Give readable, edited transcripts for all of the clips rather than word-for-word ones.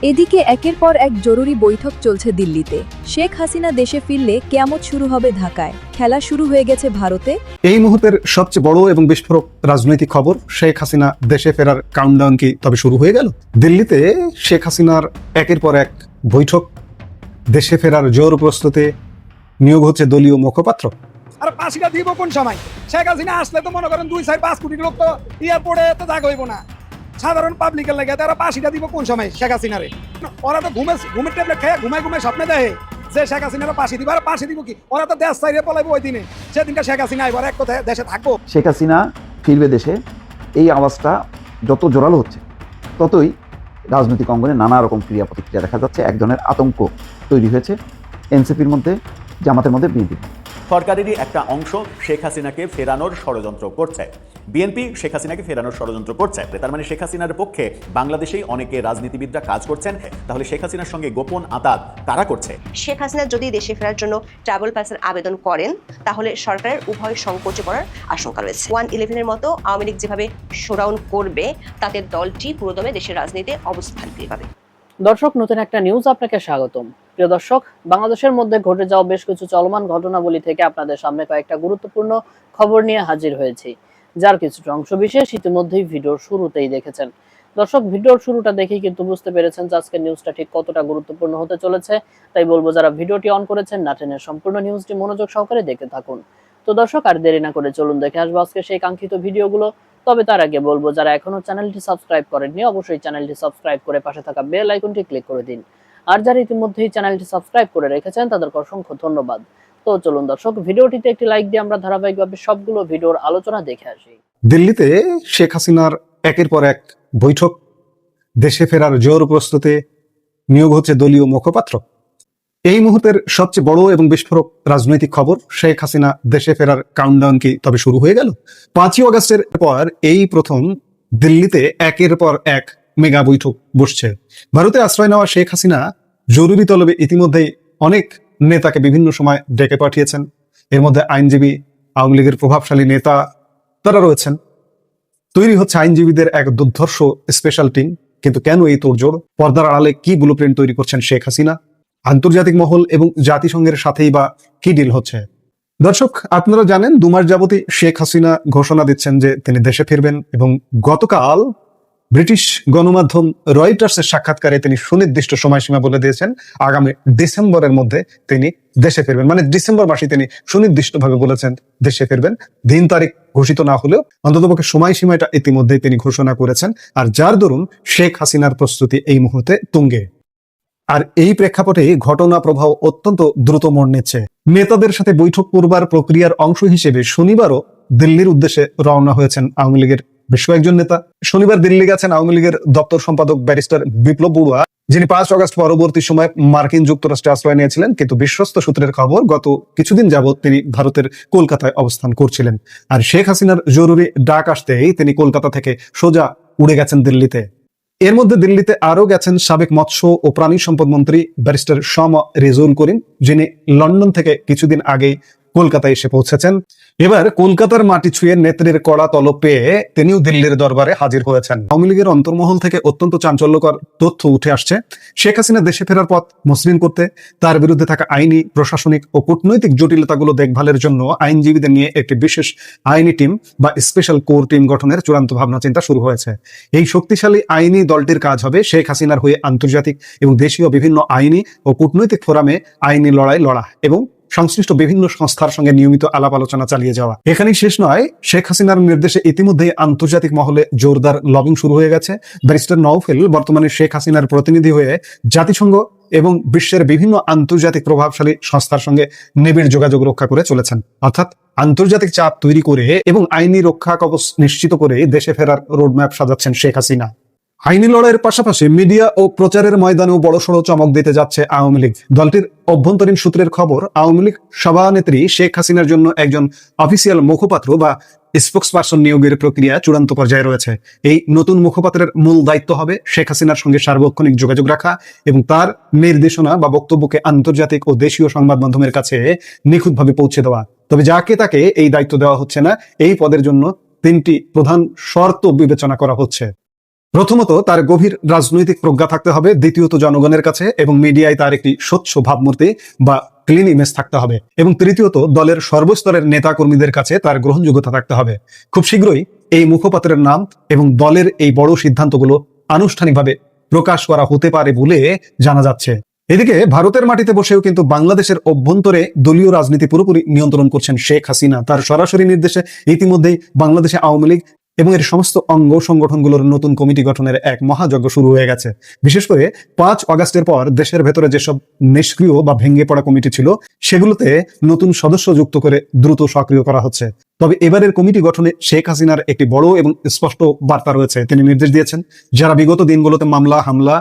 এদিকে একের পর এক জরুরি বৈঠক চলছে দিল্লিতে। শেখ হাসিনা দেশে ফিরলে কিয়ামত শুরু হবে ঢাকায়। খেলা শুরু হয়ে গেছে ভারতে। এই মুহূর্তের সবচেয়ে বড় এবং বিস্ফোরক রাজনৈতিক খবর, শেখ হাসিনা দেশে ফেরার কাউন্টডাউন কি তবে শুরু হয়ে গেল? দিল্লিতে শেখ হাসিনার একের পর এক বৈঠক, দেশে ফেরার জোর প্রস্তুতে নিয়োগ হচ্ছে দলীয় মুখপাত্র। আর পাশিটা দিব কোন সময়? শেখ হাসিনা আসলে তো মনে করেন 2-4-5 কোটি লোক তো এয়ারপোর্টে তো জায়গা হইব না। সাধারণ পাবলিকের লাগে তারা পাশিটা দিব কোন সময় শেখ হাসিনারে? ওরা তো ঘুমের ট্যাবলেট খেয়ে ঘুমায় স্বপ্নে দেখে যে শেখ হাসিনারা পাশি দিব। আর পাশি দিব কি? ওরা তো দেশ চাইরে পলাইব ওই দিনে, সেদিনটা শেখ হাসিনা এবার এক কথায় দেশে থাকবো। শেখ হাসিনা ফিরবে দেশে, এই আওয়াজটা যত জোরালো হচ্ছে ততই রাজনৈতিক অঙ্গনে নানা রকম ক্রিয়া প্রতিক্রিয়া দেখা যাচ্ছে। এক ধরনের আতঙ্ক তৈরি হয়েছে এনসিপির মধ্যে, জামাতের মধ্যে, বিএনপির মধ্যে। সরকারেরই একটা অংশ শেখ হাসিনাকে ফেরানোর ষড়যন্ত্র করছে। বিএনপি শেখ হাসিনাকে ফেরানোর ষড়যন্ত্র করছে। তার মানে শেখ হাসিনার পক্ষে বাংলাদেশেই অনেকে রাজনীতিবিদরা কাজ করছেন। তাহলে শেখ হাসিনার সঙ্গে গোপন আতাত কারা করছে? শেখ হাসিনা যদি দেশে ফেরার জন্য ট্রাভেল পাসের আবেদন করেন তাহলে সরকারের উভয় সংকোচে পড়ার আশঙ্কা রয়েছে। 111-এর মতো আওয়ামী লীগ যেভাবে শোডাউন করবে তাতে দলটি পুরোদমে দেশের রাজনীতিতে অবস্থান ফিরে পাবে। দর্শক, নতুন একটা নিউজ আপনাকে স্বাগতম। প্রিয় দর্শক, বাংলাদেশের মধ্যে ঘটে যাওয়া বেশ কিছু চলমান ঘটনাবলী থেকে আপনাদের সামনে কয়েকটা গুরুত্বপূর্ণ খবর নিয়ে হাজির হয়েছি, যার কিছুটা অংশ বিশেষ ইতিমধ্যেই ভিডিওর শুরুতেই দেখেছেন। দর্শক, ভিডিওর শুরুটা দেখেই কিন্তু বুঝতে পেরেছেন যে আজকের নিউজটা ঠিক কতটা গুরুত্বপূর্ণ হতে চলেছে। তাই বলবো, যারা ভিডিওটি অন করেছেন না টেনে সম্পূর্ণ নিউজটি মনোযোগ সহকারে দেখে থাকুন। তো দর্শক, আর দেরি না করে চলুন দেখে আসবো আজকে সেই কাঙ্ক্ষিত ভিডিওগুলো। তবে তার আগে বলবো, যারা এখনো চ্যানেলটি সাবস্ক্রাইব করেননি অবশ্যই চ্যানেলটি সাবস্ক্রাইব করে পাশে থাকা বেল আইকনটি ক্লিক করে দিন। আর যারা ইতিমধ্যেই চ্যানেলটি সাবস্ক্রাইব করে রেখেছেন তাদেরকে অসংখ্য ধন্যবাদ। তো চলুন দর্শক, ভিডিওটিতে একটি লাইক দিয়ে আমরা ধারাবাহিকভাবে সবগুলো ভিডিওর আলোচনা দেখে আসি। দিল্লিতে শেখ হাসিনার একের পর এক বৈঠক, দেশে ফেরার জোর প্রস্তুতে নিয়োগ হচ্ছে দলীয় মুখপাত্র। এই মুহূর্তের সবচেয়ে বড় এবং বিস্ফোরক রাজনৈতিক খবর, শেখ হাসিনা দেশে ফেরার কাউন্টডাউন কি তবে শুরু হয়ে গেল? 5ই অগস্টের পর এই প্রথম দিল্লিতে একের পর এক মেগা বৈঠক বসছে। ভারতে আশ্রয় নেওয়া শেখ হাসিনা জরুরি তলবে ইতিমধ্যেই অনেক নেতাকে বিভিন্ন সময় ডেকে পাঠিয়েছেন। এর মধ্যে আইনজীবী, আওয়ামী লীগের প্রভাবশালী নেতা তারা রয়েছেন। তৈরি হচ্ছে আইনজীবীদের এক দুর্ধর্ষ স্পেশাল টিম। কিন্তু কেন এই তোড়জোড়? পর্দার আড়ালে কি ব্লুপ্রিন্ট তৈরি করছেন শেখ হাসিনা? আন্তর্জাতিক মহল এবং জাতিসংঘের সাথেই বা কি ডিল হচ্ছে? দর্শক, আপনারা জানেন 2 মাস যাবতই শেখ হাসিনা ঘোষণা দিচ্ছেন যে তিনি দেশে ফিরবেন, এবং গতকাল ব্রিটিশ গণমাধ্যম রয়টার্সের সাক্ষাৎকারে তিনি সুনির্দিষ্ট সময়সীমা বলে দিয়েছেন আগামী ডিসেম্বরের মধ্যে তিনি দেশে ফিরবেন। মানে ডিসেম্বর মাসে তিনি সুনির্দিষ্টভাবে বলেছেন দেশে ফিরবেন। দিন তারিখ ঘোষিত না হলেও অন্ততপক্ষে সময়সীমাটা ইতিমধ্যেই তিনি ঘোষণা করেছেন। আর যার দরুন শেখ হাসিনার প্রস্তুতি এই মুহূর্তে তুঙ্গে। আর এই প্রেক্ষাপটে ঘটনা প্রবাহ অত্যন্ত দ্রুত মোড় নিচ্ছে। নেতাদের সাথে বৈঠক করবার প্রক্রিয়ার অংশ হিসেবে শনিবারও দিল্লির উদ্দেশ্যে রওনা হয়েছেন আওয়ামী লীগের বেশ কয়েকজন নেতা। শনিবার দিল্লি গেছেন আওয়ামী লীগের দপ্তর সম্পাদক ব্যারিস্টার বিপ্লব বড়ুয়া, যিনি 5 অগস্ট পরবর্তী সময় মার্কিন যুক্তরাষ্ট্রে আশ্রয় নিয়েছিলেন। কিন্তু বিশ্বস্ত সূত্রের খবর, গত কিছুদিন যাবৎ তিনি ভারতের কলকাতায় অবস্থান করছিলেন। আর শেখ হাসিনার জরুরি ডাক আসতেই তিনি কলকাতা থেকে সোজা উড়ে গেছেন দিল্লিতে। এর মধ্যে দিল্লিতে আরো গেছেন সাবেক মৎস্য ও প্রাণী সম্পদ মন্ত্রী ব্যারিস্টার শাহ রেজউল করিম, যিনি লন্ডন থেকে কিছুদিন আগেই কলকাতায় এসে পৌঁছেছেন। এবার কলকাতার মাটি ছুঁয়ে নেত্রীর কড়া তলব পেয়ে তিনিও দিল্লির দরবারে হাজির হয়েছেন। আওয়ামী লীগের অন্তর্মহল থেকে অত্যন্ত চাঞ্চল্যকর তথ্য উঠে আসছে। শেখ হাসিনা দেশে ফেরার পথ মসৃণ করতে, তার বিরুদ্ধে থাকা আইনি, প্রশাসনিক ও কূটনৈতিক জটিলতাগুলো দেখভালের জন্য আইনজীবীদের নিয়ে একটি বিশেষ আইনি টিম বা স্পেশাল কোর টিম গঠনের চূড়ান্ত ভাবনা চিন্তা শুরু হয়েছে। এই শক্তিশালী আইনি দলটির কাজ হবে শেখ হাসিনার হয়ে আন্তর্জাতিক এবং দেশীয় বিভিন্ন আইনি ও কূটনৈতিক ফোরামে আইনি লড়াই লড়া এবং সংশ্লিষ্ট বিভিন্ন সংস্থার সঙ্গে নিয়মিত আলাপ আলোচনা চালিয়ে যাওয়া। এখানেই শেষ নয়, শেখ হাসিনার নির্দেশে ইতিমধ্যেই আন্তর্জাতিক মহলে জোরদার লবিং শুরু হয়ে গেছে। ব্যারিস্টার নওফেল বর্তমানে শেখ হাসিনার প্রতিনিধি হয়ে জাতিসংঘ এবং বিশ্বের বিভিন্ন আন্তর্জাতিক প্রভাবশালী সংস্থার সঙ্গে নিবিড় যোগাযোগ রক্ষা করে চলেছেন। অর্থাৎ আন্তর্জাতিক চাপ তৈরি করে এবং আইনি রক্ষা কবচ নিশ্চিত করে দেশে ফেরার রোডম্যাপ সাজাচ্ছেন শেখ হাসিনা। আইনি লড়াইয়ের পাশাপাশি মিডিয়া ও প্রচারের ময়দানেও বড়সড় চমক দিতে যাচ্ছে আওয়ামী লীগ। দলটির অভ্যন্তরীণ সূত্রের খবর, আওয়ামী লীগ সভানেত্রী শেখ হাসিনার জন্য একজন অফিসিয়াল মুখপাত্র বা স্পোকসপারসন নিয়োগের প্রক্রিয়া চূড়ান্ত পর্যায়ে রয়েছে। এই নতুন মুখপাত্রের মূল দায়িত্ব হবে শেখ হাসিনার সঙ্গে সার্বক্ষণিক যোগাযোগ রাখা এবং তার নির্দেশনা বা বক্তব্যকে আন্তর্জাতিক ও দেশীয় সংবাদ মাধ্যমের কাছে নিখুঁতভাবে পৌঁছে দেওয়া। তবে যাকে তাকে এই দায়িত্ব দেওয়া হচ্ছে না। এই পদের জন্য 3টি প্রধান শর্ত বিবেচনা করা হচ্ছে। প্রথমত তার গভীর রাজনৈতিক প্রজ্ঞা থাকতে হবে, দ্বিতীয়ত জনগণের কাছে এবং মিডিয়ায় তার একটি স্বচ্ছ ভাবমূর্তি বা ক্লিন ইমেজ থাকতে হবে, এবং তৃতীয়ত দলের সর্বস্তরের নেতা কর্মীদের কাছে তার গ্রহণযোগ্যতা থাকতে হবে। খুব শীঘ্রই এই মুখপাত্রের নাম এবং দলের এই বড় সিদ্ধান্তগুলো আনুষ্ঠানিকভাবে প্রকাশ করা হতে পারে বলে জানা যাচ্ছে। এদিকে ভারতের মাটিতে বসেও কিন্তু বাংলাদেশের অভ্যন্তরে দলীয় রাজনীতি পুরোপুরি নিয়ন্ত্রণ করছেন শেখ হাসিনা। তার সরাসরি নির্দেশে ইতিমধ্যেই বাংলাদেশে আওয়ামী লীগ এবং এর সমস্ত অঙ্গ সংগঠনগুলোর নতুন কমিটি গঠনের এক মহাযজ্ঞ শুরু হয়ে গেছে। বিশেষ করে 5 অগাস্টের পর দেশের ভেতরে যেসব নিষ্ক্রিয় বা ভেঙে পড়া কমিটি ছিল সেগুলোতে নতুন সদস্য যুক্ত করে দ্রুত সক্রিয় করা হচ্ছে। তবে এবারের কমিটি গঠনে শেখ হাসিনার একটি বড় এবং স্পষ্ট বার্তা রয়েছে। তিনি নির্দেশ দিয়েছেন যারা বিগত দিনগুলোতে মামলা হামলা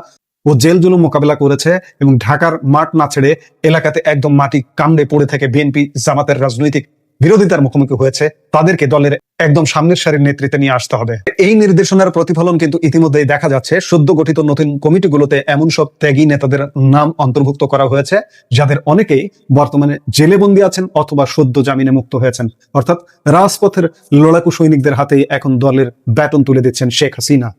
ও জেল জুলুম মোকাবেলা করেছে এবং ঢাকার মাঠ না ছেড়ে এলাকাতে একদম মাটি কামড়ে পড়ে থেকে বিএনপি জামাতের রাজনৈতিক বিরোধিতার মুখোমুখি হয়েছে, তাদেরকে দলের একদম সামনের সারির নেতৃত্বে নিয়ে আসতে হবে। এই নির্দেশনার প্রতিফলন কিন্তু ইতিমধ্যেই দেখা যাচ্ছে। সদ্য গঠিত নতুন কমিটিগুলোতে এমন সব ত্যাগী নেতাদের নাম অন্তর্ভুক্ত করা হয়েছে যাদের অনেকেই বর্তমানে জেলে বন্দী আছেন অথবা সদ্য জামিনে মুক্ত হয়েছেন। অর্থাৎ রাজপথের লড়াকু সৈনিকদের হাতেই এখন দলের ব্যাটন তুলে দিচ্ছেন শেখ হাসিনা।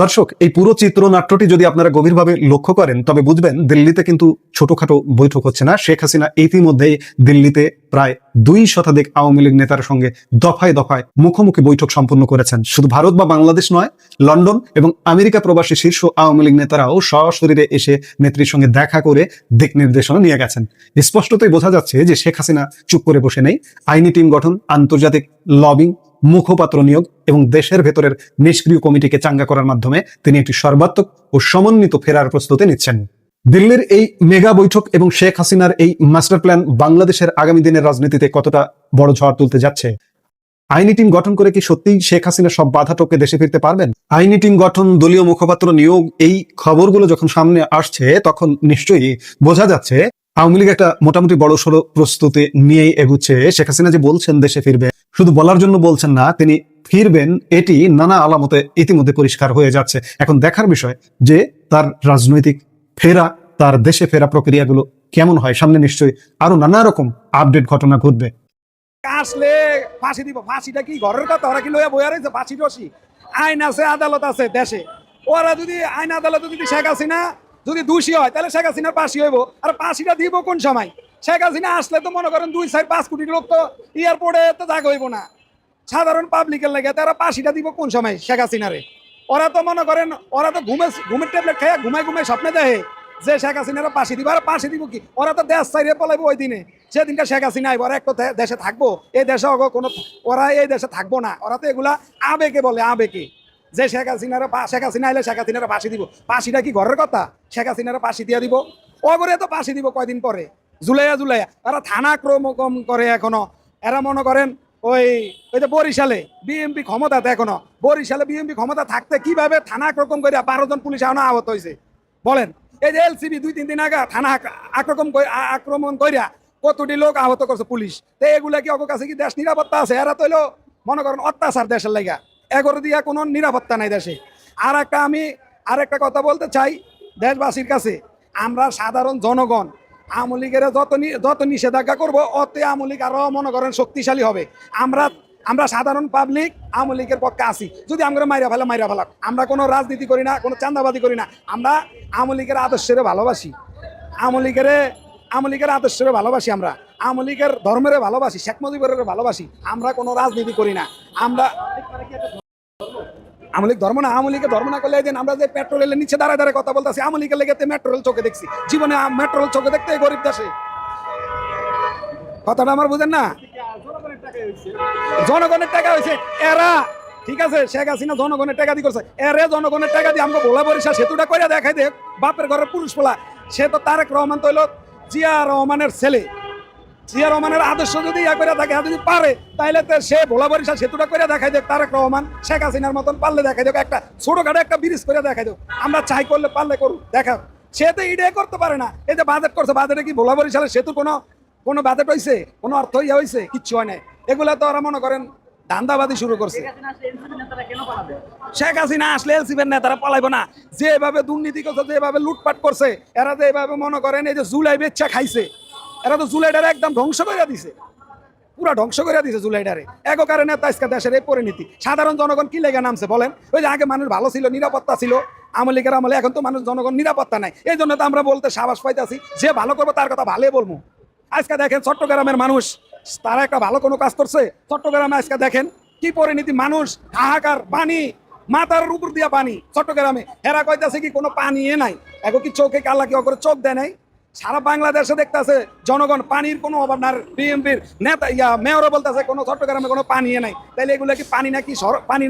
দর্শক, এই পুরো চিত্রনাট্যটি যদি আপনারা গভীরভাবে লক্ষ্য করেন তবে বুঝবেন দিল্লিতে কিন্তু ছোটখাটো বৈঠক হচ্ছে না। শেখ হাসিনা ইতিমধ্যেই দিল্লিতে প্রায় 2 শতাধিক আওয়ামী লীগ নেতার সঙ্গে দফায় দফায় মুখোমুখি বৈঠক সম্পন্ন করেছেন। শুধু ভারত বা বাংলাদেশ নয়, লন্ডন এবং আমেরিকা প্রবাসী শীর্ষ আওয়ামী লীগ নেতারাও সশরীরে এসে নেত্রীর সঙ্গে দেখা করে দিক নির্দেশনা নিয়ে গেছেন। স্পষ্টতই বোঝা যাচ্ছে যে শেখ হাসিনা চুপ করে বসে নেই। আইনি টিম গঠন, আন্তর্জাতিক লবিং, মুখপাত্র নিয়োগ এবং দেশের ভেতরের নিষ্ক্রিয় কমিটিকে চাঙ্গা করার মাধ্যমে তিনি একটি সর্বাত্মক ও সমন্বিত ফেরার প্রস্তুতি নিচ্ছেন। দিল্লির এই মেগা বৈঠক এবং শেখ হাসিনার এই মাস্টার প্ল্যান বাংলাদেশের আগামী দিনের রাজনীতিতে কতটা বড় ঝড় তুলতে যাচ্ছে? আইনি টিম গঠন করে কি সত্যিই শেখ হাসিনা সব বাধা টপকে দেশে ফিরতে পারবেন? আইনি টিম গঠন, দলীয় মুখপাত্র নিয়োগ, এই খবরগুলো যখন সামনে আসছে তখন নিশ্চয়ই বোঝা যাচ্ছে আওয়ামী লীগ একটা মোটামুটি বড় সড়ো প্রস্তুতি নিয়েই এগুচ্ছে। শেখ হাসিনা যে বলছেন দেশে ফিরবে, শুধু বলার জন্য বলছেন না, তিনি ফিরবেন এটি নানা আলামতে ইতিমধ্যে পরিষ্কার হয়ে যাচ্ছে। এখন দেখার বিষয় যে তার রাজনৈতিক ফেরা, তার দেশে ফেরা প্রক্রিয়াগুলো কেমন হয়। সামনে নিশ্চয়ই আরো নানা রকম আপডেট ঘটনা ঘটবে। আসলে ফাঁসি দিব। ফাঁসিটা কি ঘরের কথা? ওরা কি লইয়া বইয়া রয়েছে? ফাঁসি রসি আইন আছে, আদালত আছে দেশে। ওরা যদি আইন আদালতে যদি শেখ হাসিনা যদি দোষী হয় তাহলে শেখ হাসিনার ফাঁসি হইব। আর ফাঁসিটা দিব কোন সময়? শেখ হাসিনা আসলে তো মনে করেন 2-4-5 কোটি লোক তো এয়ারপোর্টে তো জায়গা হইব না। সাধারণ পাবলিকের লাগে তারা ফাঁসিটা দিব কোন সময় শেখ হাসিনারে? ওরা তো মনে করেন ওরা তো ঘুমের ট্যাবলেট খেয়ে ঘুমায় স্বপ্নে দেখে যে শেখ হাসিনারা ফাঁসি দিব। আর ফাঁসি দিব কি? ওরা তো দেশ ছাইরে পলাইবো ওই দিনে, সেদিনটা শেখ হাসিনা আইব। ওরা একটা দেশে থাকবো, এই দেশে কোনো ওরা এই দেশে থাকবো না। ওরা তো এগুলা আবেগে বলে, আবেগে যে শেখ হাসিনা আইলে শেখ হাসিনারা ফাঁসি দিব। ফাঁসিটা কি ঘরের কথা? শেখ হাসিনারা ফাঁসি দিয়া দিব। ওগরে তো ফাঁসি দিব কয়দিন পরে, জুলাইয়া। এরা থানা ক্রমকম করে এখনো। এরা মনে করেন ওই যে বরিশালে বিএমপি ক্ষমতাতে, এখনো বরিশালে বিএমপি ক্ষমতা থাকতে কিভাবে থানা আক্রমণ করে 12 জন পুলিশ এখনো আহত হয়েছে বলেন। এই যে এলসিবি 2-3 দিন আগে থানা আক্রমণ করিয়া কতটি লোক আহত করছে পুলিশ। তো এগুলা কি ওর কাছে কি দেশ নিরাপত্তা আছে? এরা তো মনে করেন অত্যাচার দেশের লাগা, এগোর দিয়া কোনো নিরাপত্তা নাই দেশে। আমি আরেকটা কথা বলতে চাই দেশবাসীর কাছে। আমরা সাধারণ জনগণ আওয়ামী লীগের যত নিষেধাজ্ঞা করবো অত আওয়ামী লীগ আরো মনে করেন শক্তিশালী হবে। আমরা সাধারণ পাবলিক আওয়ামী লীগের পক্ষে আছি। যদি আমরা মাইরা ফেলা, আমরা কোনো রাজনীতি করি না, কোনো চাঁদাবাদি করি না। আমরা আওয়ামী লীগের আদর্শের ভালোবাসি, আওয়ামী লীগের আদর্শের ভালোবাসি, আমরা আওয়ামী লীগের ধর্মের ভালোবাসি, শেখ মুজিবের ভালোবাসি। আমরা কোনো রাজনীতি করি না। আমরা আওয়ামী লীগ ধর্ম না, আওয়ামী লীগের ধর্ম না করলে দিন আমরা যে পেট্রোল রেলের নিচে দাঁড়ায় কথা বলতেছি, আওয়ামী লীগের লেগে মেট্রো রেল চোখে দেখছি। জীবনে মেট্রো রেল চোখে দেখতে গরিব দেশে। কথাটা আমার বুঝেন না? জনগণের টাকা হয়েছে এরা, ঠিক আছে? শেখ হাসিনা জনগণের টাকা দিয়ে করছে, এরে জনগণের টাকা দিয়ে আমাকে ভোলা বরিশাল সেতুটা করে দেখাই দেখ। বাপের ঘরের পুরুষ পোলা, সে তো তারেক রহমান তৈল জিয়া রহমানের ছেলে। জিয়া রহমানের আদর্শ যদি ইয়া করে থাকে, যদি পারে তাইলে তো সে ভোলা বরিশাল সেতুটা করে দেখাই দেখ। তারেক রহমান শেখ হাসিনার মতন পারলে দেখাই দেখ, একটা ছোটখাটো একটা ব্রিজ করে দেখাই দেখ। আমরা চাই করলে পারলে করুক, দেখা। সে তো ইডে করতে পারে না। এই যে বাজেট করছে, বাজেটে কি ভোলা বরিশালের সেতু কোনো বাজেট হয়েছে? কোনো অর্থ ইয়া হয়েছে? কিচ্ছু হয় না। এগুলা তো ওরা মনে করেন ধান্দাবাদী শুরু করছে। শেখ হাসিনা আসলে এলসিবির নেতারা পলাইব না। যেভাবে দুর্নীতি করছে, যেভাবে লুটপাট করছে, এরা যেভাবে মনে করেন এই যে জুলাই বেচ্চা খাইছে, এরা তো জুলাইটারে একদম ধ্বংস করে দিছে। পুরা ধ্বংস করে দিয়েছে জুলাইটারে এগো কারণে আজকে দেশের এই পরিণতি সাধারণ জনগণ কি লেগে নামছে বলেন ওই যে আগে মানুষ ভালো ছিল নিরাপত্তা ছিল আওয়ামী লীগের আমলে এখন তো মানুষ জনগণ নিরাপত্তা নাই এই জন্য তো আমরা বলতে সাহস পাইতেছি যে ভালো করবো তার কথা ভালোই বলবো আজকে দেখেন চট্টগ্রামের মানুষ তারা একটা ভালো কোনো কাজ করছে চট্টগ্রামে আজকে দেখেন কি পরিণতি মানুষ হাহাকার পানি মাথার উপর দিয়া পানি চট্টগ্রামে হেরা কইতাছে কি কোনো পানি নাই এখন কি চোখে কাল্লা কি করে চোখ দেয় নাই সারা বাংলাদেশে দেখতেছে জনগণ পানির কোনো অভাব না বিএনপির নেতা মেয়রও বলতেছে কোনো চট্টগ্রামে কোনো পানি নাই তাইলে এগুলো কি পানি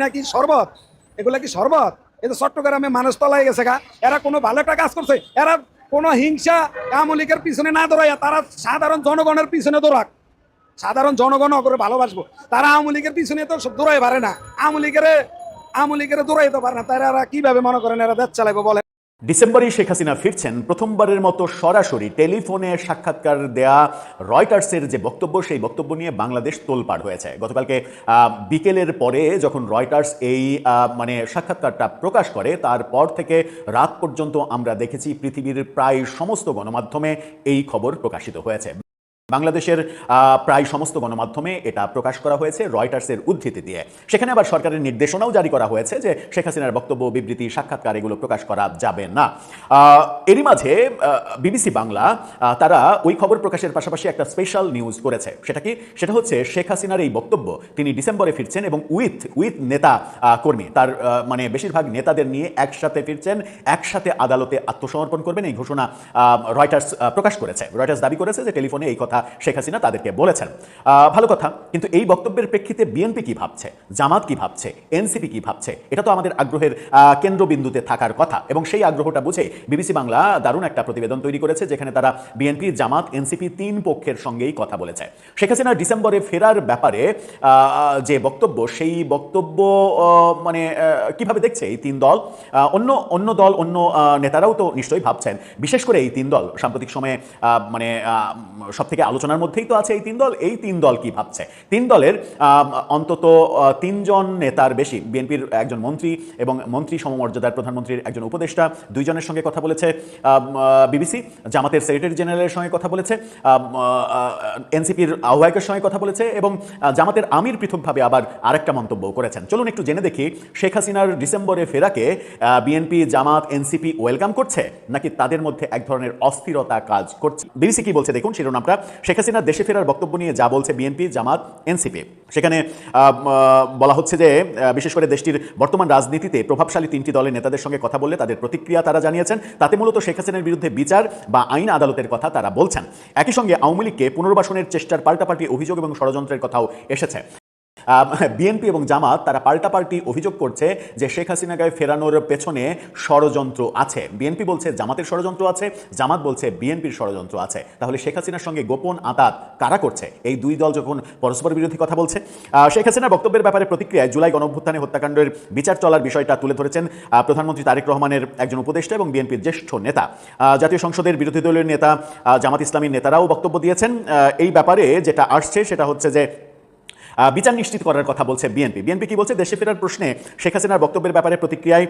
নাকি শরবত এগুলা কি শরবত এই তো চট্টগ্রামে মানুষ তলায় গেছে গা এরা কোনো ভালো একটা কাজ করছে এরা কোনো হিংসা আওয়ামী লীগের পিছনে না দৌড়াইয়া তারা সাধারণ জনগণের পিছনে দৌড়াক সাধারণ জনগণ করে ভালোবাসবো তারা আওয়ামী লীগের পিছনে তো দৌড়াই পারে না আওয়ামী লীগের দৌড়াইতে পারে না তারা কিভাবে মনে করেন এরা দেশ চালাইবো বলে ডিসেম্বরে শেখ হাসিনা ফিরছেন প্রথমবারের মতো সরাসরি টেলিফোনে সাক্ষাৎকার দেয়া রয়টার্সের যে বক্তব্য সেই বক্তব্য নিয়ে বাংলাদেশ তোলপাড় হয়েছে গতকালকে বিকেলের পরে যখন রয়টার্স এই মানে সাক্ষাৎকারটা প্রকাশ করে তারপর থেকে রাত পর্যন্ত আমরা দেখেছি পৃথিবীর প্রায় সমস্ত গণমাধ্যমে এই খবর প্রকাশিত হয়েছে বাংলাদেশের প্রায় সমস্ত গণমাধ্যমে এটা প্রকাশ করা হয়েছে রয়টার্সের উদ্ধৃতি দিয়ে সেখানে আবার সরকারের নির্দেশনাও জারি করা হয়েছে যে শেখ হাসিনার বক্তব্য বিবৃতি সাক্ষাৎকার এগুলো প্রকাশ করা যাবে না এরই মাঝে বিবিসি বাংলা তারা ওই খবর প্রকাশের পাশাপাশি একটা স্পেশাল নিউজ করেছে সেটা হচ্ছে শেখ হাসিনার এই বক্তব্য তিনি ডিসেম্বরে ফিরছেন এবং উইথ নেতা কর্মী তার মানে বেশিরভাগ নেতাদের নিয়ে একসাথে ফিরছেন একসাথে আদালতে আত্মসমর্পণ করবেন এই ঘোষণা রয়টার্স প্রকাশ করেছে রয়টার্স দাবি করেছে যে টেলিফোনে এই কথা শেখ হাসিনা তাদেরকে বলেছেন ভালো কথা কিন্তু এই বক্তব্যের প্রেক্ষিতে বিএনপি কি ভাবছে জামাত কি ভাবছে এনসিপি কি ভাবছে এটা তো আমাদের আগ্রহের কেন্দ্রবিন্দুতে থাকার কথা এবং সেই আগ্রহটা বুঝে বিবিসি বাংলা দারুণ একটা প্রতিবেদন তৈরি করেছে যেখানে তারা বিএনপি জামাত এনসিপি তিন পক্ষের সঙ্গেই কথা বলেছে শেখ হাসিনা ডিসেম্বরে ফেরার ব্যাপারে যে বক্তব্য সেই বক্তব্য মানে কিভাবে দেখছে এই তিন দল অন্য দল অন্য নেতারাও তো নিশ্চয়ই ভাবছেন বিশেষ করে এই তিন দল সাম্প্রতিক সময়ে মানে সব থেকে আলোচনার মধ্যেই তো আছে এই তিন দল কি ভাবছে তিন দলের অন্তত তিনজন নেতার বেশি বিএনপির একজন মন্ত্রী এবং মন্ত্রী সমমর্যাদার প্রধানমন্ত্রীর একজন উপদেষ্টা দুইজনের সঙ্গে কথা বলেছে বিবিসি জামাতের সেক্রেটারি জেনারেলের সঙ্গে কথা বলেছে এনসিপির আহ্বায়কের সঙ্গে কথা বলেছে এবং জামাতের আমির পৃথকভাবে আবার আরেকটা মন্তব্য করেছেন চলুন একটু জেনে দেখি শেখ হাসিনার ডিসেম্বরে ফেরাকে বিএনপি জামাত এনসিপি ওয়েলকাম করছে নাকি তাদের মধ্যে এক ধরনের অস্থিরতা কাজ করছে বিবিসি কি বলছে দেখুন শিরোনামটা শেখ হাসিনার দেশে ফেরার বক্তব্য নিয়ে যা বলছে বিএনপি জামাত এনসিপি সেখানে বলা হচ্ছে যে বিশেষ করে দেশটির বর্তমান রাজনীতিতে প্রভাবশালী তিনটি দলের নেতাদের সঙ্গে কথা বললে তাদের প্রতিক্রিয়া তারা জানিয়েছেন তাতে মূলত শেখ হাসিনার বিরুদ্ধে বিচার বা আইন আদালতের কথা তারা বলছেন একই সঙ্গে আওয়ামী লীগকে পুনর্বাসনের চেষ্টার পাল্টাপাল্টি অভিযোগ এবং ষড়যন্ত্রের কথাও এসেছে বিএনপি এবং জামাত তারা পাল্টাপাল্টি অভিযোগ করছে যে শেখ হাসিনাকে ফেরানোর পেছনে ষড়যন্ত্র আছে বিএনপি বলছে জামাতের ষড়যন্ত্র আছে জামাত বলছে বিএনপির ষড়যন্ত্র আছে তাহলে শেখ হাসিনার সঙ্গে গোপন আঁতাত কারা করছে এই দুই দল যখন পরস্পর বিরোধী কথা বলছে শেখ হাসিনার বক্তব্যের ব্যাপারে প্রতিক্রিয়ায় জুলাই গণঅভ্যুত্থানে হত্যাকাণ্ডের বিচার চলার বিষয়টা তুলে ধরেছেন প্রধানমন্ত্রী তারেক রহমানের একজন উপদেষ্টা এবং বিএনপির জ্যেষ্ঠ নেতা জাতীয় সংসদের বিরোধী দলীয় নেতা জামাত ইসলামীর নেতারাও বক্তব্য দিয়েছেন এই ব্যাপারে যেটা আসছে সেটা হচ্ছে যে বিচার নিশ্চিত করার কথা বলছে বিএনপি কি বলছে দেশে ফেরার প্রশ্নে শেখ হাসিনার বক্তব্যের ব্যাপারে প্রতিক্রিয়ায়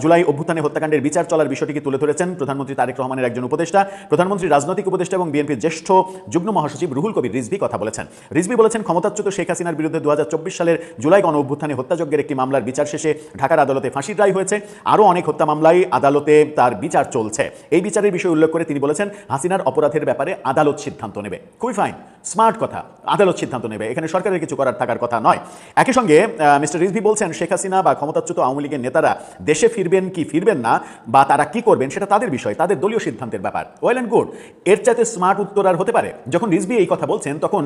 জুলাই অভ্যুত্থানে হত্যাকাণ্ডের বিচার চলার বিষয়টিকে তুলে ধরেছেন প্রধানমন্ত্রী তারেক রহমানের একজন উপদেষ্টা প্রধানমন্ত্রী রাজনৈতিক উপদেষ্টা এবং বিএনপির জ্যেষ্ঠ যুগ্ম মহাসচিব রুহুল কবির রিজভী কথা বলেছেন রিজভী বলেছেন ক্ষমতাচ্যুত শেখ হাসিনার বিরুদ্ধে 2024 সালের জুলাই গণ অভ্যুত্থানে হত্যাযজ্ঞের একটি মামলার বিচার শেষে ঢাকার আদালতে ফাঁসির রায় হয়েছে আরও অনেক হত্যা মামলায় আদালতে তার বিচার চলছে এই বিচারের বিষয় উল্লেখ করে তিনি বলেছেন হাসিনার অপরাধের ব্যাপারে আদালত সিদ্ধান্ত নেবে খুবই ফাইন স্মার্ট কথা আদালত সিদ্ধান্ত নেবে এখানে সরকারের কিছু করার থাকার কথা নয় একই সঙ্গে মিস্টার রিজভী বলছেন শেখ হাসিনা বা ক্ষমতাচ্যুত আওয়ামী লীগের নেতারা দেশে ফিরবেন কি ফিরবেন না বা তারা কি করবেন সেটা তাদের বিষয় তাদের দলীয় সিদ্ধান্তের ব্যাপার ওয়েল অ্যান্ড গুড এর চাইতে স্মার্ট উত্তর আর হতে পারে যখন রিজভী এই কথা বলছেন তখন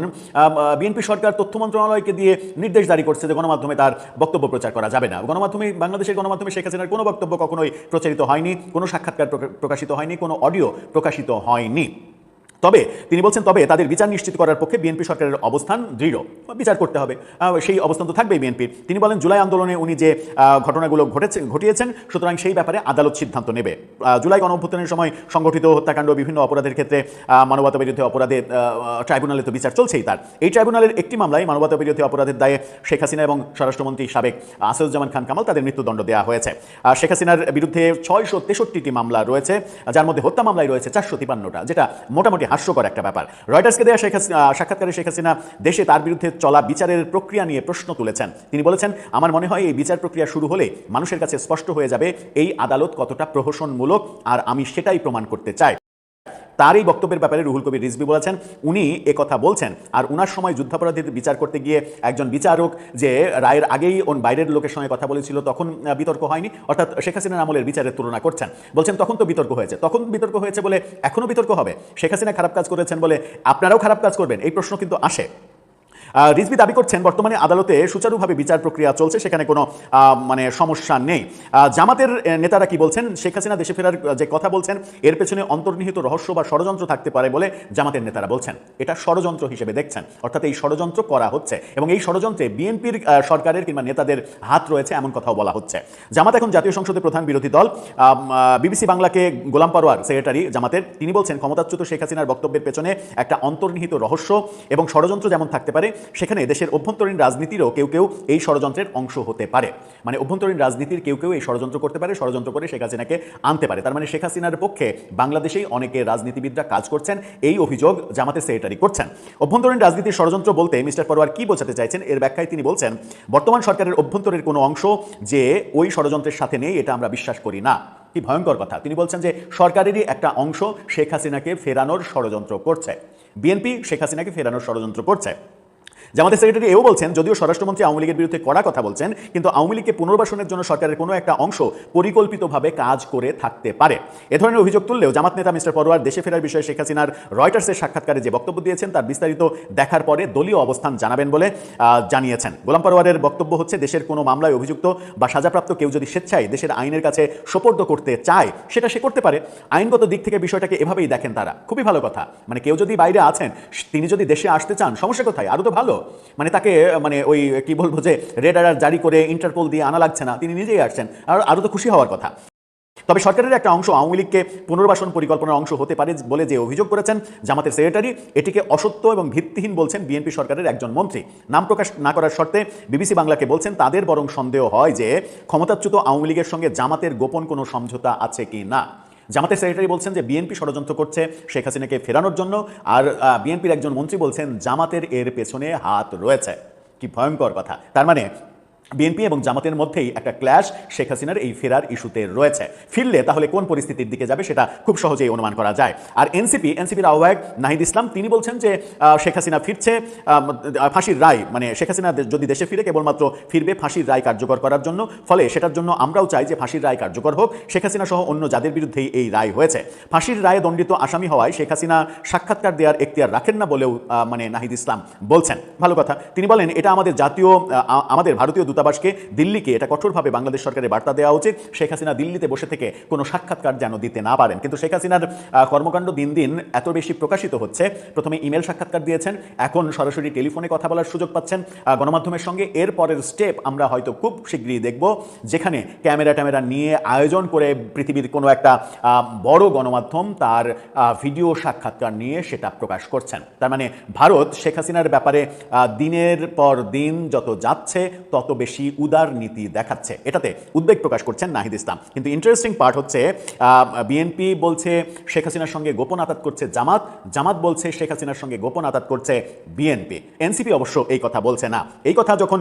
বিএনপি সরকার তথ্য মন্ত্রণালয়কে দিয়ে নির্দেশ জারি করছে যে গণমাধ্যমে তার বক্তব্য প্রচার করা যাবে না গণমাধ্যমে বাংলাদেশের গণমাধ্যমে শেখ হাসিনার কোনো বক্তব্য কখনোই প্রচারিত হয়নি কোনো সাক্ষাৎকার প্রকাশিত হয়নি কোনো অডিও প্রকাশিত হয়নি তবে তিনি বলছেন তবে তাদের বিচার নিশ্চিত করার পক্ষে বিএনপি সরকারের অবস্থান দৃঢ় বিচার করতে হবে সেই অবস্থান তো থাকবেই বিএনপির তিনি বলেন জুলাই আন্দোলনে উনি যে ঘটনাগুলো ঘটিয়েছেন সুতরাং সেই ব্যাপারে আদালত সিদ্ধান্ত নেবে জুলাই গণঅভ্যুত্থানের সময় সংগঠিত হত্যাকাণ্ড বিভিন্ন অপরাধের ক্ষেত্রে মানবতা বিরোধী অপরাধে ট্রাইব্যুনালে তো বিচার চলছেই তার এই ট্রাইব্যুনালের একটি মামলায় মানবতা বিরোধী অপরাধের দায়ে শেখ হাসিনা এবং স্বরাষ্ট্রমন্ত্রী সাবেক আসাদুজ্জামান খান কামাল তাদের মৃত্যুদণ্ড দেওয়া হয়েছে শেখ হাসিনার বিরুদ্ধে 663টি মামলা রয়েছে যার মধ্যে হত্যা মামলায় রয়েছে 453টা যেটা মোটামুটি হাস্যকর একটা ব্যাপার। রয়টার্সকে দেওয়া সাক্ষাৎকারে শেখ হাসিনা দেশে তার বিরুদ্ধে চলা বিচারের প্রক্রিয়া নিয়ে প্রশ্ন তুলেছেন। তিনি বলেছেন, আমার মনে হয় এই বিচার প্রক্রিয়া শুরু হলে মানুষের কাছে স্পষ্ট হয়ে যাবে এই আদালত কতটা প্রহসনমূলক, আর আমি সেটাই প্রমাণ করতে চাই। তার এই বক্তব্যের ব্যাপারে রুহুল কবির রিজভী বলেছেন, উনি কথা বলছেন আর উনার সময় যুদ্ধাপরাধীদের বিচার করতে গিয়ে একজন বিচারক যে রায়ের আগেই বাইরের লোকের সঙ্গে কথা বলেছিল তখন বিতর্ক হয়নি, অর্থাৎ শেখ হাসিনার আমলের বিচারের তুলনা করছেন। বলছেন তখন তো বিতর্ক হয়েছে, তখন বিতর্ক হয়েছে বলে এখনো বিতর্ক হবে? শেখ হাসিনা খারাপ কাজ করেছেন বলে আপনারাও খারাপ কাজ করবেন? এই প্রশ্ন কিন্তু আসে। রিজভী দাবি করছেন বর্তমানে আদালতে সুচারুভাবে বিচার প্রক্রিয়া চলছে, সেখানে কোনো সমস্যা নেই। জামাতের নেতারা কি বলছেন? শেখ হাসিনা দেশে ফেরার যে কথা বলছেন এর পেছনে অন্তর্নিহিত রহস্য বা ষড়যন্ত্র থাকতে পারে বলে জামাতের নেতারা বলছেন। এটা ষড়যন্ত্র হিসেবে দেখছেন, অর্থাৎ এই ষড়যন্ত্র করা হচ্ছে এবং এই ষড়যন্ত্রে বিএনপির সরকারের কিংবা নেতাদের হাত রয়েছে এমন কথাও বলা হচ্ছে। জামাত এখন জাতীয় সংসদের প্রধান বিরোধী দল। বিবিসি বাংলাকে গোলাম পরোয়ার, সেক্রেটারি জামাতের, তিনি বলছেন ক্ষমতাচ্যুত শেখ হাসিনার বক্তব্যের পেছনে একটা অন্তর্নিহিত রহস্য এবং ষড়যন্ত্র যেমন থাকতে পারে, সেখানে দেশের অভ্যন্তরীণ রাজনীতিরও কেউ কেউ এই ষড়যন্ত্রের অংশ হতে পারে। অভ্যন্তরীণ রাজনীতির কেউ কেউ এই ষড়যন্ত্র করতে পারে, ষড়যন্ত্র করে শেখ হাসিনাকে আনতে পারে। তার শেখ হাসিনার পক্ষে বাংলাদেশেই অনেকে রাজনীতিবিদরা কাজ করছেন, এই অভিযোগ জামাতের সেক্রেটারি করছেন। অভ্যন্তরীণ রাজনীতির ষড়যন্ত্র বলতে মিস্টার পরোয়ার কি বোঝাতে চাইছেন, এর ব্যাখ্যায় তিনি বলছেন, বর্তমান সরকারের অভ্যন্তরের কোনো অংশ যে ওই ষড়যন্ত্রের সাথে নেই এটা আমরা বিশ্বাস করি না। কি ভয়ঙ্কর কথা! তিনি বলছেন যে সরকারেরই একটা অংশ শেখ হাসিনাকে ফেরানোর ষড়যন্ত্র করছে, বিএনপি শেখ হাসিনাকে ফেরানোর ষড়যন্ত্র করছে। জামাতের সেক্রেটারি এও বলছেন, যদিও স্বরাষ্ট্রমন্ত্রী আওয়ামী লীগের বিরুদ্ধে কড়া কথা বলছেন, কিন্তু আওয়ামী লীগকে পুনর্বাসনের জন্য সরকারের কোনো একটা অংশ পরিকল্পিতভাবে কাজ করে থাকতে পারে। এ ধরনের অভিযোগ তুললেও জামাত নেতা মিস্টার পরোয়ার দেশে ফেরার বিষয়ে শেখ হাসিনার রয়টার্সের সাক্ষাৎকারে যে বক্তব্য দিয়েছেন তার বিস্তারিত দেখার পরে দলীয় অবস্থান জানাবেন বলে জানিয়েছেন। গোলাম পরোয়ারের বক্তব্য হচ্ছে, দেশের কোনো মামলায় অভিযুক্ত বা সাজাপ্রাপ্ত কেউ যদি স্বেচ্ছায় দেশের আইনের কাছে সোপর্দ করতে চায় সেটা সে করতে পারে। আইনগত দিক থেকে বিষয়টাকে এভাবেই দেখেন তারা। খুবই ভালো কথা। কেউ যদি বাইরে আছেন, তিনি যদি দেশে আসতে চান, সমস্যা কোথায়? আরও তো ভালো। তাকে ওই কি বলবো যে রেড অ্যালার্ট জারি করে ইন্টারপোল দিয়ে আনা লাগছে না, তিনি নিজেই আসছেন, আর আরও তো খুশি হওয়ার কথা। তবে সরকারের একটা অংশ আওয়ামী লীগকে পুনর্বাসন পরিকল্পনার অংশ হতে পারে বলে যে অভিযোগ করেছেন জামাতের সেক্রেটারি, এটিকে অসত্য এবং ভিত্তিহীন বলছেন বিএনপি সরকারের একজন মন্ত্রী। নাম প্রকাশ না করার শর্তে বিবিসি বাংলাকে বলছেন, তাদের বরং সন্দেহ হয় যে ক্ষমতাচ্যুত আওয়ামী লীগের সঙ্গে জামাতের গোপন কোনো সমঝোতা আছে কি না। জামাতের সেক্রেটারি বলছেন যে বিএনপি ষড়যন্ত্র করছে শেখ হাসিনাকে ফেরানোর জন্য, আর বিএনপির একজন মন্ত্রী বলছেন জামাতের এর পেছনে হাত রয়েছে। কি ভয়ঙ্কর কথা! তার বিএনপি এবং জামাতের মধ্যেই একটা ক্ল্যাশ শেখ হাসিনার এই ফেরার ইস্যুতে রয়েছে। ফিরলে তাহলে কোন পরিস্থিতির দিকে যাবে সেটা খুব সহজেই অনুমান করা যায়। আর এনসিপির আহ্বায়ক নাহিদ ইসলাম, তিনি বলছেন যে শেখ হাসিনা ফিরছে ফাঁসির রায়, শেখ হাসিনা যদি দেশে ফিরে কেবলমাত্র ফিরবে ফাঁসির রায় কার্যকর করার জন্য, ফলে সেটার জন্য আমরাও চাই যে ফাঁসির রায় কার্যকর হোক। শেখ হাসিনা সহ অন্য যাদের বিরুদ্ধেই এই রায় হয়েছে, ফাঁসির রায়ে দণ্ডিত আসামি হওয়ায় শেখ হাসিনা সাক্ষাৎকার দেওয়ার এখতিয়ার রাখেন না বলেও নাহিদ ইসলাম বলছেন। ভালো কথা। তিনি বলেন, এটা আমাদের ভারতীয় দূতাবাসকে, দিল্লিকে এটা কঠোরভাবে বাংলাদেশ সরকারের বার্তা দেওয়া উচিত, শেখ হাসিনা দিল্লিতে বসে থেকে কোনো সাক্ষাৎকার যেন দিতে না পারেন। কিন্তু শেখ হাসিনার কর্মকাণ্ড দিন দিন এত বেশি প্রকাশিত হচ্ছে, প্রথমে ইমেল সাক্ষাৎকার দিয়েছেন, এখন সরাসরি টেলিফোনে কথা বলার সুযোগ পাচ্ছেন গণমাধ্যমের সঙ্গে। এর পরের স্টেপ আমরা হয়তো খুব শীঘ্রই দেখব, যেখানে ক্যামেরা নিয়ে আয়োজন করে পৃথিবীর কোনো একটা বড় গণমাধ্যম তার ভিডিও সাক্ষাৎকার নিয়ে সেটা প্রকাশ করছেন। তার ভারত শেখ হাসিনার ব্যাপারে দিনের পর দিন যত যাচ্ছে তত বেশি উদার নীতি দেখাচ্ছে, এটাতে উদ্বেগ প্রকাশ করছেন নাহিদ ইসলাম। কিন্তু ইন্টারেস্টিং পার্ট হচ্ছে, বিএনপি বলছে শেখ হাসিনার সঙ্গে গোপন আতাত করছে জামাত বলছে শেখ হাসিনার সঙ্গে গোপন আতাত করছে বিএনপি। এনসিপি অবশ্য এই কথা বলছে না। এই কথা যখন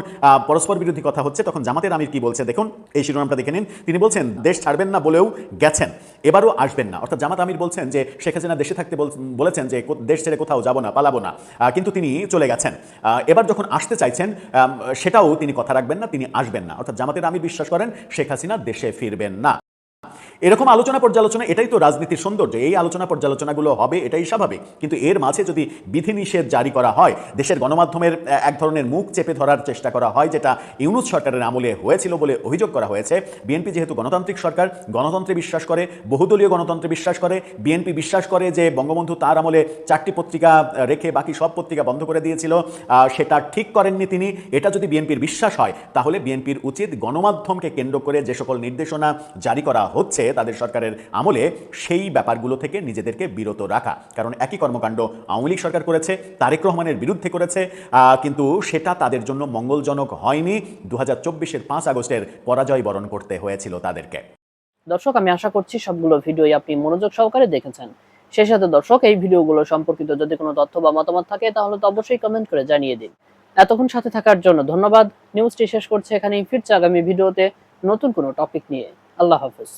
পরস্পর বিরোধী কথা হচ্ছে, তখন জামাতের আমির কি বলছে দেখুন, এই শিরোনামটা দেখে নিন। তিনি বলছেন, দেশ ছাড়বেন না বলেও গেছেন, এবারও আসবেন না। অর্থাৎ জামাত আমির বলছেন যে শেখ হাসিনা দেশে থাকতে বলেছেন যে দেশ ছেড়ে কোথাও যাব না, পালাবো না, কিন্তু তিনি চলে গেছেন। এবার যখন আসতে চাইছেন সেটাও তিনি কথা রাখবেন না, তিনি আসবেন না। অর্থাৎ জামাতের আমির বিশ্বাস করেন শেখ হাসিনা দেশে ফিরবেন না। এরকম আলোচনা পর্যালোচনা, এটাই তো রাজনীতির সৌন্দর্য। এই আলোচনা পর্যালোচনাগুলো হবে, এটাই স্বাভাবিক। কিন্তু এর মাঝে যদি বিধিনিষেধ জারি করা হয়, দেশের গণমাধ্যমের এক ধরনের মুখ চেপে ধরার চেষ্টা করা হয়, যেটা ইউনূস সরকারের আমলে হয়েছিল বলে অভিযোগ করা হয়েছে। বিএনপি যেহেতু গণতান্ত্রিক সরকার, গণতন্ত্রে বিশ্বাস করে, বহুদলীয় গণতন্ত্রে বিশ্বাস করে, বিএনপি বিশ্বাস করে যে বঙ্গবন্ধু তার আমলে 4টি পত্রিকা রেখে বাকি সব পত্রিকা বন্ধ করে দিয়েছিল, সেটা ঠিক করেননি তিনি। এটা যদি বিএনপির বিশ্বাস হয়, তাহলে বিএনপির উচিত গণমাধ্যমকে কেন্দ্র করে যে সকল নির্দেশনা জারি করা হচ্ছে তাদের সরকারের আমলে, সেই ব্যাপারগুলো থেকে নিজেদেরকে বিরত রাখা। কারণ একই কর্মকাণ্ড আওয়ামী লীগ সরকার করেছে, তারেক রহমানের বিরুদ্ধে করেছে, কিন্তু সেটা তাদের জন্য মঙ্গলজনক হয়নি। 2024-এর 5 আগস্টের পরাজয় বরণ করতে হয়েছিল তাদেরকে। দর্শক, আমি আশা করছি সবগুলো ভিডিওই আপনি মনোযোগ সহকারে দেখেছেন। সেই সাথে দর্শক, এই ভিডিওগুলো সম্পর্কিত যদি কোনো তথ্য বা মতামত থাকে তাহলে তো অবশ্যই কমেন্ট করে জানিয়ে দিন। এতক্ষণ সাথে থাকার জন্য ধন্যবাদ। নিউজটি শেষ করছে এখানেই, ফিরছে আগামী ভিডিওতে নতুন কোনো টপিক নিয়ে। আল্লাহ হাফেজ।